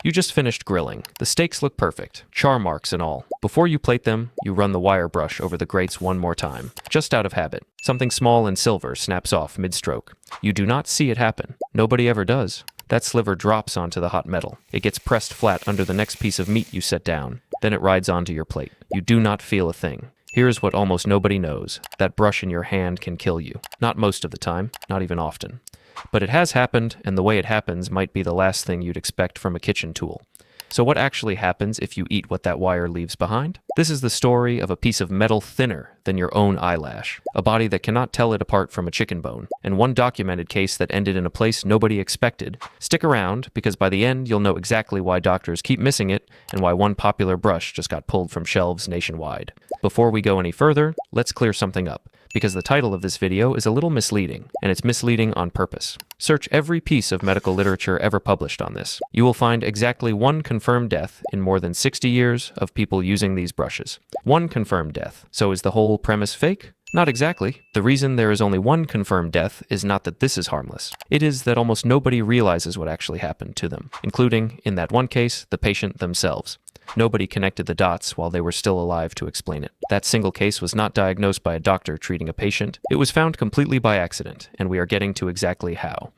You just finished grilling. The steaks look perfect, char marks and all. Before you plate them, you run the wire brush over the grates one more time, just out of habit. Something small and silver snaps off mid-stroke. You do not see it happen. Nobody ever does. That sliver drops onto the hot metal. It gets pressed flat under the next piece of meat you set down. Then it rides onto your plate. You do not feel a thing. Here's what almost nobody knows. That brush in your hand can kill you. Not most of the time, not even often. But it has happened, and the way it happens might be the last thing you'd expect from a kitchen tool. So what actually happens if you eat what that wire leaves behind? This is the story of a piece of metal thinner than your own eyelash, a body that cannot tell it apart from a chicken bone, and one documented case that ended in a place nobody expected. Stick around, because by the end you'll know exactly why doctors keep missing it, and why one popular brush just got pulled from shelves nationwide. Before we go any further, let's clear something up, because the title of this video is a little misleading, and it's misleading on purpose. Search every piece of medical literature ever published on this. You will find exactly one confirmed death in more than 60 years of people using these brushes. One confirmed death. So is the whole premise fake? Not exactly. The reason there is only one confirmed death is not that this is harmless. It is that almost nobody realizes what actually happened to them, including, in that one case, the patient themselves. Nobody connected the dots while they were still alive to explain it. That single case was not diagnosed by a doctor treating a patient. It was found completely by accident, and we are getting to exactly how.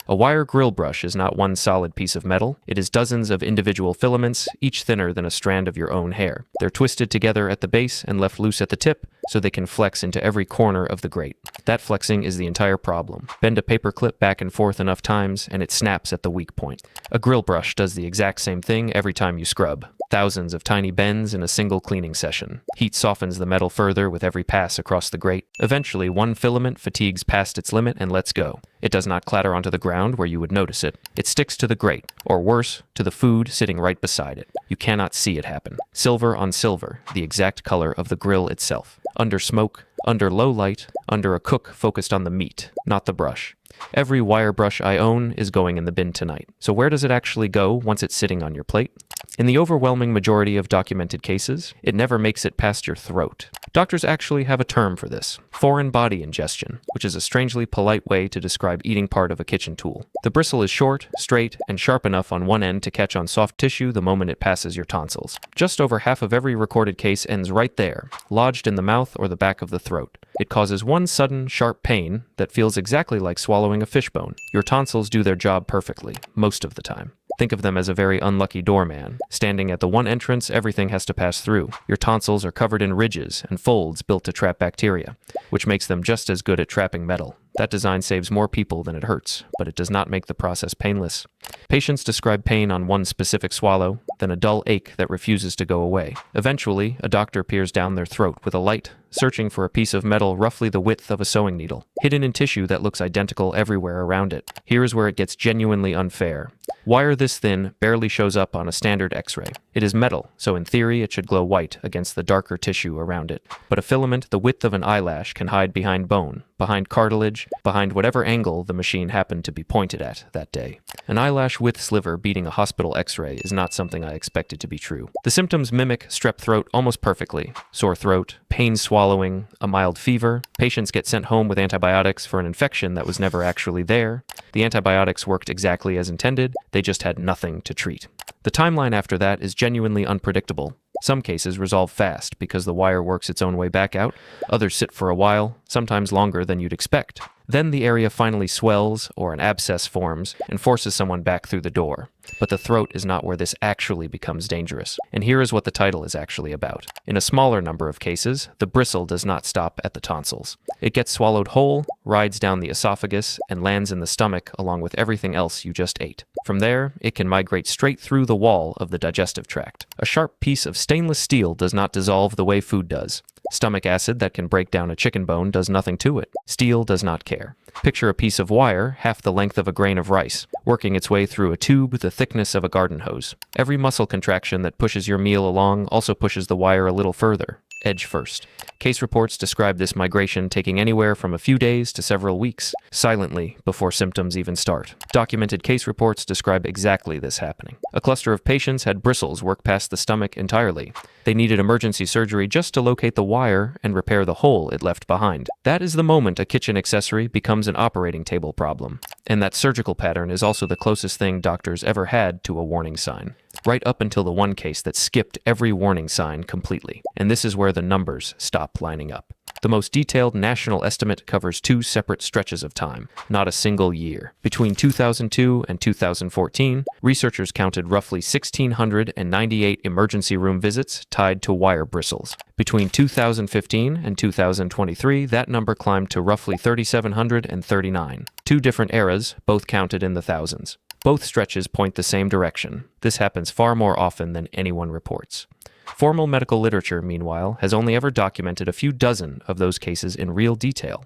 A wire grill brush is not one solid piece of metal. It is dozens of individual filaments, each thinner than a strand of your own hair. They're twisted together at the base and left loose at the tip, so they can flex into every corner of the grate. That flexing is the entire problem. Bend a paper clip back and forth enough times, and it snaps at the weak point. A grill brush does the exact same thing every time you scrub. Thousands of tiny bends in a single cleaning session. Heat softens the metal further with every pass across the grate. Eventually, one filament fatigues past its limit and lets go. It does not clatter onto the ground where you would notice it. It sticks to the grate, or worse, to the food sitting right beside it. You cannot see it happen. Silver on silver, the exact color of the grill itself. Under smoke, under low light, under a cook focused on the meat, not the brush. Every wire brush I own is going in the bin tonight. So where does it actually go once it's sitting on your plate? In the overwhelming majority of documented cases, it never makes it past your throat. Doctors actually have a term for this, foreign body ingestion, which is a strangely polite way to describe eating part of a kitchen tool. The bristle is short, straight, and sharp enough on one end to catch on soft tissue the moment it passes your tonsils. Just over half of every recorded case ends right there, lodged in the mouth or the back of the throat. It causes one sudden, sharp pain that feels exactly like swallowing a fishbone. Your tonsils do their job perfectly, most of the time. Think of them as a very unlucky doorman. Standing at the one entrance everything has to pass through. Your tonsils are covered in ridges and folds built to trap bacteria, which makes them just as good at trapping metal. That design saves more people than it hurts, but it does not make the process painless. Patients describe pain on one specific swallow, then a dull ache that refuses to go away. Eventually, a doctor peers down their throat with a light, searching for a piece of metal roughly the width of a sewing needle, hidden in tissue that looks identical everywhere around it. Here is where it gets genuinely unfair. Wire this thin barely shows up on a standard X-ray. It is metal, so in theory it should glow white against the darker tissue around it. But a filament the width of an eyelash can hide behind bone, behind cartilage, behind whatever angle the machine happened to be pointed at that day. An eyelash width sliver beating a hospital X-ray is not something I expected to be true. The symptoms mimic strep throat almost perfectly. Sore throat, pain swallowing, a mild fever. Patients get sent home with antibiotics for an infection that was never actually there. The antibiotics worked exactly as intended, they just had nothing to treat. The timeline after that is genuinely unpredictable. Some cases resolve fast because the wire works its own way back out. Others sit for a while, sometimes longer than you'd expect. Then the area finally swells, or an abscess forms, and forces someone back through the door. But the throat is not where this actually becomes dangerous. And here is what the title is actually about. In a smaller number of cases, the bristle does not stop at the tonsils. It gets swallowed whole, rides down the esophagus, and lands in the stomach along with everything else you just ate. From there, it can migrate straight through the wall of the digestive tract. A sharp piece of stainless steel does not dissolve the way food does. Stomach acid that can break down a chicken bone does nothing to it. Steel does not care. Picture a piece of wire, half the length of a grain of rice, working its way through a tube the thickness of a garden hose. Every muscle contraction that pushes your meal along also pushes the wire a little further. edge first. Case reports describe this migration taking anywhere from a few days to several weeks, silently before symptoms even start. Documented case reports describe exactly this happening. A cluster of patients had bristles work past the stomach entirely. They needed emergency surgery just to locate the wire and repair the hole it left behind. That is the moment a kitchen accessory becomes an operating table problem. And that surgical pattern is also the closest thing doctors ever had to a warning sign. Right up until the one case that skipped every warning sign completely. And this is where the numbers stop lining up. The most detailed national estimate covers 2 separate stretches of time, not a single year. Between 2002 and 2014, researchers counted roughly 1,698 emergency room visits tied to wire bristles. Between 2015 and 2023, that number climbed to roughly 3,739. 2 different eras, both counted in the thousands. Both stretches point the same direction. This happens far more often than anyone reports. Formal medical literature, meanwhile, has only ever documented a few dozen of those cases in real detail.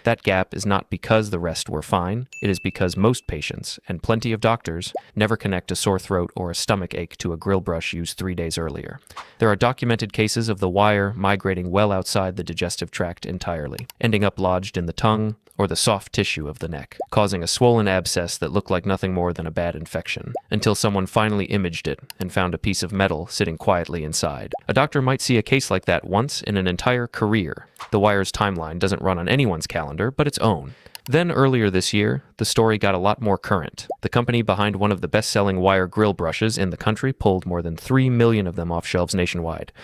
That gap is not because the rest were fine, it is because most patients, and plenty of doctors, never connect a sore throat or a stomach ache to a grill brush used 3 days earlier. There are documented cases of the wire migrating well outside the digestive tract entirely, ending up lodged in the tongue or the soft tissue of the neck, causing a swollen abscess that looked like nothing more than a bad infection, until someone finally imaged it and found a piece of metal sitting quietly inside. A doctor might see a case like that once in an entire career. The wire's timeline doesn't run on anyone's calendar, but its own. Then earlier this year, the story got a lot more current. The company behind one of the best-selling wire grill brushes in the country pulled more than 3 million of them off shelves nationwide,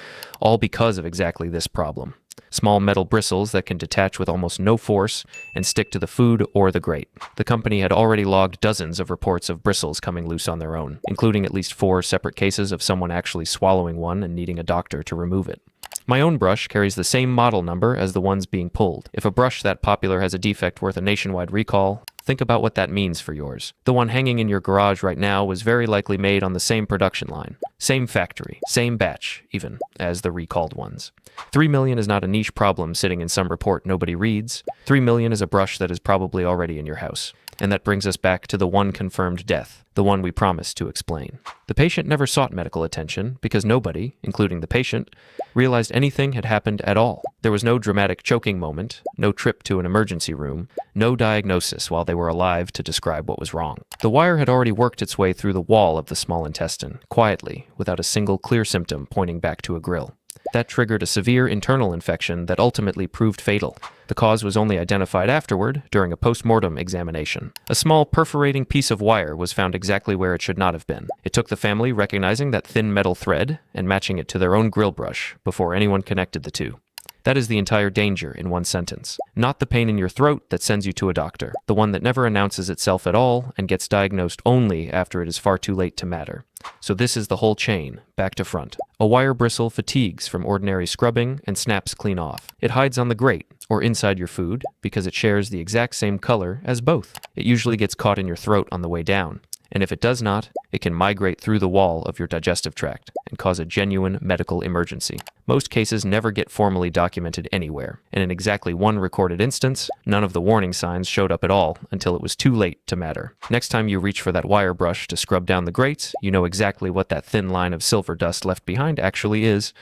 all because of exactly this problem. Small metal bristles that can detach with almost no force and stick to the food or the grate. The company had already logged dozens of reports of bristles coming loose on their own, including at least 4 separate cases of someone actually swallowing one and needing a doctor to remove it. My own brush carries the same model number as the ones being pulled. If a brush that popular has a defect worth a nationwide recall, think about what that means for yours. The one hanging in your garage right now was very likely made on the same production line, same factory, same batch, even, as the recalled ones. 3 million is not a niche problem sitting in some report nobody reads. 3 million is a brush that is probably already in your house. And that brings us back to the one confirmed death, the one we promised to explain. The patient never sought medical attention because nobody, including the patient, realized anything had happened at all. There was no dramatic choking moment, no trip to an emergency room, no diagnosis while they were alive to describe what was wrong. The wire had already worked its way through the wall of the small intestine, quietly, without a single clear symptom pointing back to a grill. That triggered a severe internal infection that ultimately proved fatal. The cause was only identified afterward, during a post-mortem examination. A small perforating piece of wire was found exactly where it should not have been. It took the family recognizing that thin metal thread and matching it to their own grill brush before anyone connected the two. That is the entire danger in one sentence. Not the pain in your throat that sends you to a doctor, the one that never announces itself at all and gets diagnosed only after it is far too late to matter. So this is the whole chain, back to front. A wire bristle fatigues from ordinary scrubbing and snaps clean off. It hides on the grate, or inside your food, because it shares the exact same color as both. It usually gets caught in your throat on the way down. And if it does not, it can migrate through the wall of your digestive tract and cause a genuine medical emergency. Most cases never get formally documented anywhere, and in exactly one recorded instance, none of the warning signs showed up at all until it was too late to matter. Next time you reach for that wire brush to scrub down the grates, you know exactly what that thin line of silver dust left behind actually is,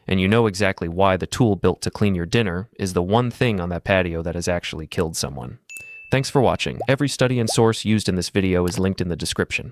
and you know exactly why the tool built to clean your dinner is the one thing on that patio that has actually killed someone. Thanks for watching. Every study and source used in this video is linked in the description.